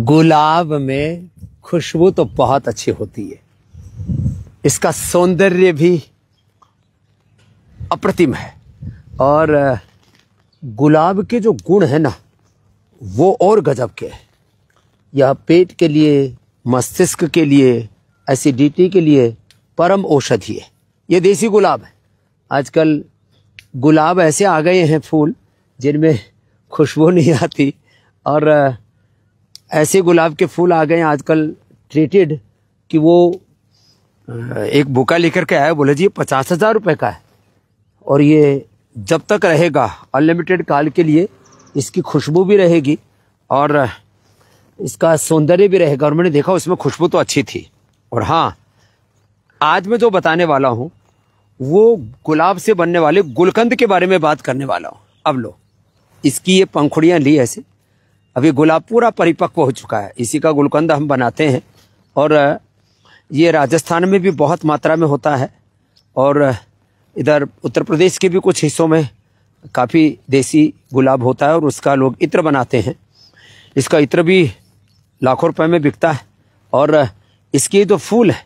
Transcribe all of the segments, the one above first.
गुलाब में खुशबू तो बहुत अच्छी होती है, इसका सौंदर्य भी अप्रतिम है। और गुलाब के जो गुण है ना, वो और गजब के हैं। यह पेट के लिए, मस्तिष्क के लिए, एसिडिटी के लिए परम औषधि है। ये देसी गुलाब है। आजकल गुलाब ऐसे आ गए हैं फूल जिनमें खुशबू नहीं आती, और ऐसे गुलाब के फूल आ गए हैं आजकल ट्रीटेड कि वो एक बुका लेकर के आया, बोले जी 50,000 रुपये का है और ये जब तक रहेगा अनलिमिटेड काल के लिए, इसकी खुशबू भी रहेगी और इसका सौंदर्य भी रहेगा। और मैंने देखा उसमें खुशबू तो अच्छी थी। और हाँ, आज मैं जो बताने वाला हूँ वो गुलाब से बनने वाले गुलकंद के बारे में बात करने वाला हूँ। अब लो, इसकी ये पंखुड़ियाँ ली ऐसे, अभी गुलाब पूरा परिपक्व हो चुका है, इसी का गुलकंद हम बनाते हैं। और ये राजस्थान में भी बहुत मात्रा में होता है और इधर उत्तर प्रदेश के भी कुछ हिस्सों में काफ़ी देसी गुलाब होता है और उसका लोग इत्र बनाते हैं। इसका इत्र भी लाखों रुपए में बिकता है। और इसकी जो फूल है,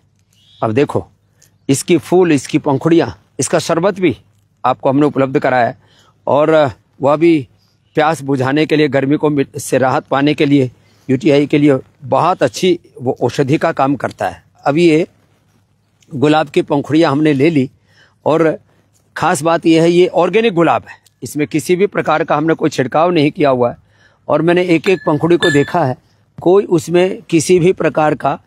अब देखो इसकी फूल, इसकी पंखुड़ियाँ, इसका शरबत भी आपको हमने उपलब्ध कराया है। और वह भी प्यास बुझाने के लिए, गर्मी को से राहत पाने के लिए, यूटीआई के लिए बहुत अच्छी वो औषधि का काम करता है। अब ये गुलाब की पंखुड़ियाँ हमने ले ली और ख़ास बात यह है ये ऑर्गेनिक गुलाब है, इसमें किसी भी प्रकार का हमने कोई छिड़काव नहीं किया हुआ है। और मैंने एक एक पंखुड़ी को देखा है, कोई उसमें किसी भी प्रकार का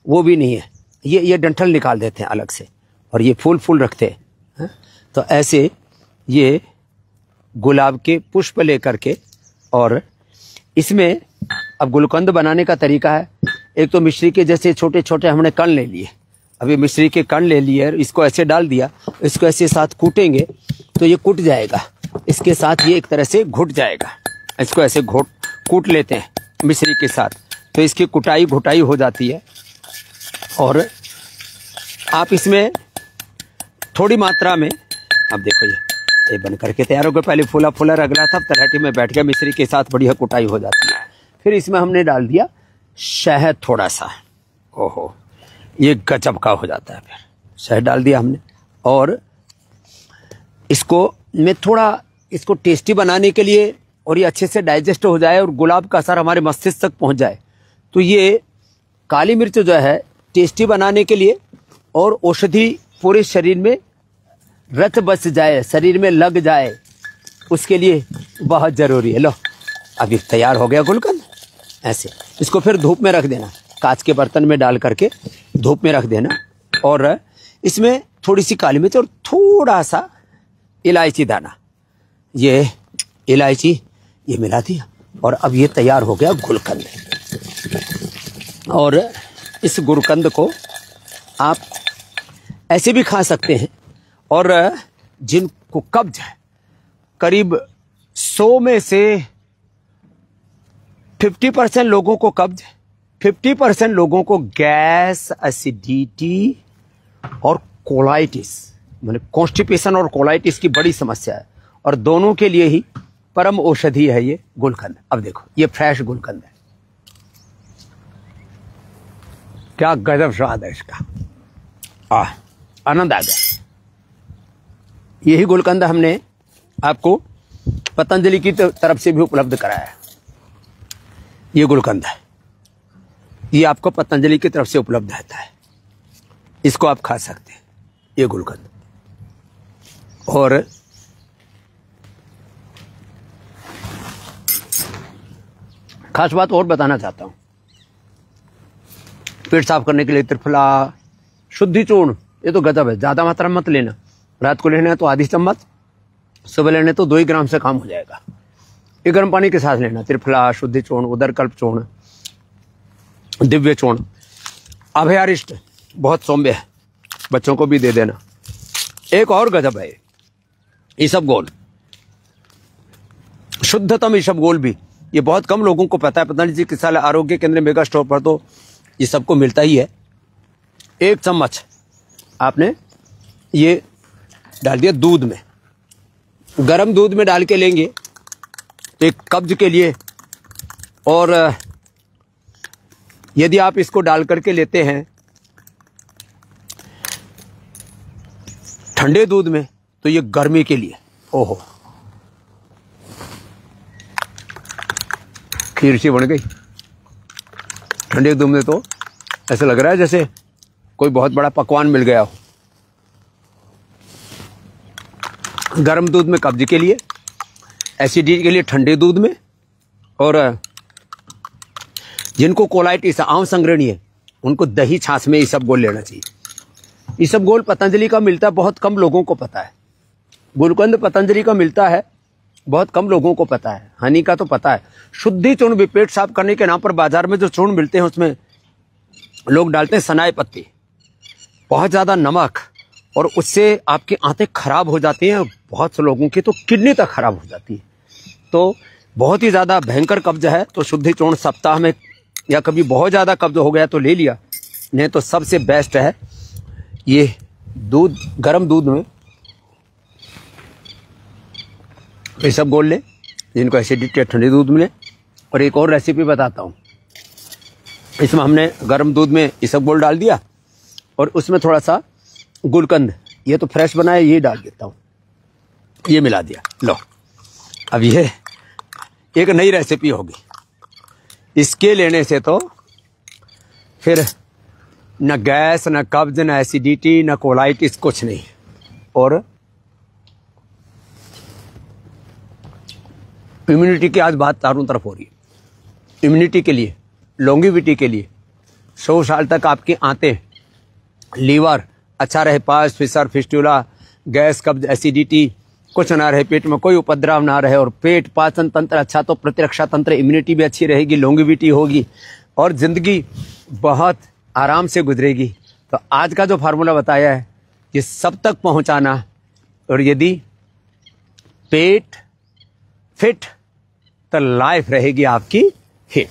वो भी नहीं है। ये डंठल निकाल देते हैं अलग से और ये फूल रखते हैं। तो ऐसे ये गुलाब के पुष्प लेकर के, और इसमें अब गुलकंद बनाने का तरीका है, एक तो मिश्री के जैसे छोटे छोटे हमने कण ले लिए। अभी मिश्री के कण ले लिए, इसको ऐसे डाल दिया, इसको ऐसे साथ कूटेंगे तो ये कूट जाएगा, इसके साथ ये एक तरह से घुट जाएगा। इसको ऐसे कूट लेते हैं मिश्री के साथ, तो इसकी कुटाई घुटाई हो जाती है। और आप इसमें थोड़ी मात्रा में, अब देखो ये बन करके तैयार हो गया। पहले फूला फूला रख रहा था, अब तलहटी में बैठ गया, मिश्री के साथ बढ़िया कुटाई हो जाती है। फिर इसमें हमने डाल दिया शहद थोड़ा सा, ओहो ये गजब का हो जाता है। फिर शहद डाल दिया हमने और इसको मैं थोड़ा इसको टेस्टी बनाने के लिए, और ये अच्छे से डाइजेस्ट हो जाए और गुलाब का असर हमारे मस्तिष्क तक पहुंच जाए, तो ये काली मिर्च जो है टेस्टी बनाने के लिए और औषधि पूरे शरीर में रच बस जाए, शरीर में लग जाए, उसके लिए बहुत ज़रूरी है। लो, अभी तैयार हो गया गुलकंद। ऐसे इसको फिर धूप में रख देना, कांच के बर्तन में डाल करके धूप में रख देना। और इसमें थोड़ी सी काली मिर्च और थोड़ा सा इलायची दाना, ये इलायची ये मिला दिया और अब ये तैयार हो गया गुलकंद। और इस गुलकंद को आप ऐसे भी खा सकते हैं। और जिनको कब्ज है, करीब 100 में से 50% लोगों को कब्ज, 50% लोगों को गैस, एसिडिटी और कोलाइटिस, मतलब कॉन्स्टिपेशन और कोलाइटिस की बड़ी समस्या है, और दोनों के लिए ही परम औषधि है ये गुलकंद। अब देखो ये फ्रेश गुलकंद है, क्या गजब स्वाद है इसका, आनंद आ गया। यही गुलकंद हमने आपको पतंजलि की तरफ से भी उपलब्ध कराया है। ये गुलकंद है, ये आपको पतंजलि की तरफ से उपलब्ध रहता है, इसको आप खा सकते हैं ये गुलकंद। और खास बात और बताना चाहता हूँ, पेट साफ करने के लिए त्रिफला, शुद्धि चूर्ण, ये तो गजब है। ज़्यादा मात्रा में मत लेना, रात को लेना है तो आधी चम्मच, सुबह लेने तो 2 ग्राम से काम हो जाएगा। ये गर्म पानी के साथ लेना, त्रिफला, शुद्धि चूर्ण, उदरकल्प चूर्ण, दिव्य चूर्ण, अभयारिष्ट बहुत सौम्य है, बच्चों को भी दे देना। एक और गजब है ईसबगोल, शुद्धतम ईसबगोल भी, ये बहुत कम लोगों को पता है। पतंजलि चिकित्सालय आरोग्य केंद्र मेगा स्टोर पर तो ये सबको मिलता ही है। 1 चम्मच आपने ये डाल दिया दूध में, गर्म दूध में डाल के लेंगे तो एक कब्ज के लिए और यदि आप इसको डाल करके लेते हैं ठंडे दूध में तो ये गर्मी के लिए, ओहो खीर सी बन गई। ठंडे दूध में तो ऐसा लग रहा है जैसे कोई बहुत बड़ा पकवान मिल गया हो। गर्म दूध में कब्ज के लिए, एसिडिटी के लिए ठंडे दूध में, और जिनको कोलाइटिस आम संग्रहणी है उनको दही छाछ में इसबगोल लेना चाहिए। इसबगोल पतंजलि का मिलता है, बहुत कम लोगों को पता है। गुलकंद पतंजलि का मिलता है, बहुत कम लोगों को पता है। हनी का तो पता है। शुद्धि चूर्ण भी पेट साफ करने के नाम पर बाजार में जो चूर्ण मिलते हैं उसमें लोग डालते हैं सनाए पत्ती, बहुत ज्यादा नमक, और उससे आपकी आंतें खराब हो जाती हैं। बहुत से लोगों की तो किडनी तक खराब हो जाती है। तो बहुत ही ज्यादा भयंकर कब्ज है तो शुद्धि चूर्ण सप्ताह में, या कभी बहुत ज्यादा कब्ज हो गया तो ले लिया, नहीं तो सबसे बेस्ट है ये दूध, गर्म दूध में इसबगोल ले, जिनको एसिडिटी या ठंडे दूध मिले। और एक और रेसिपी बताता हूँ। इसमें हमने गर्म दूध में इसबगोल डाल दिया और उसमें थोड़ा सा गुलकंद, ये तो फ्रेश बना है, ये डाल देता हूँ, ये मिला दिया। लो, अब ये एक नई रेसिपी होगी। इसके लेने से तो फिर न गैस, न कब्ज, न एसिडिटी, न कोलाइटिस, कुछ नहीं। और इम्यूनिटी की आज बात चारों तरफ हो रही है। इम्यूनिटी के लिए, लॉन्गिविटी के लिए, 100 साल तक आपकी आंतें, लीवर अच्छा रहे, पास, फिसर, फिस्टुला, गैस, कब्ज, एसिडिटी कुछ ना रहे, पेट में कोई उपद्रव ना रहे, और पेट, पाचन तंत्र अच्छा तो प्रतिरक्षा तंत्र, इम्यूनिटी भी अच्छी रहेगी, लॉन्गिविटी होगी और जिंदगी बहुत आराम से गुजरेगी। तो आज का जो फार्मूला बताया है ये सब तक पहुंचाना, और यदि पेट फिट तो लाइफ रहेगी आपकी हिट।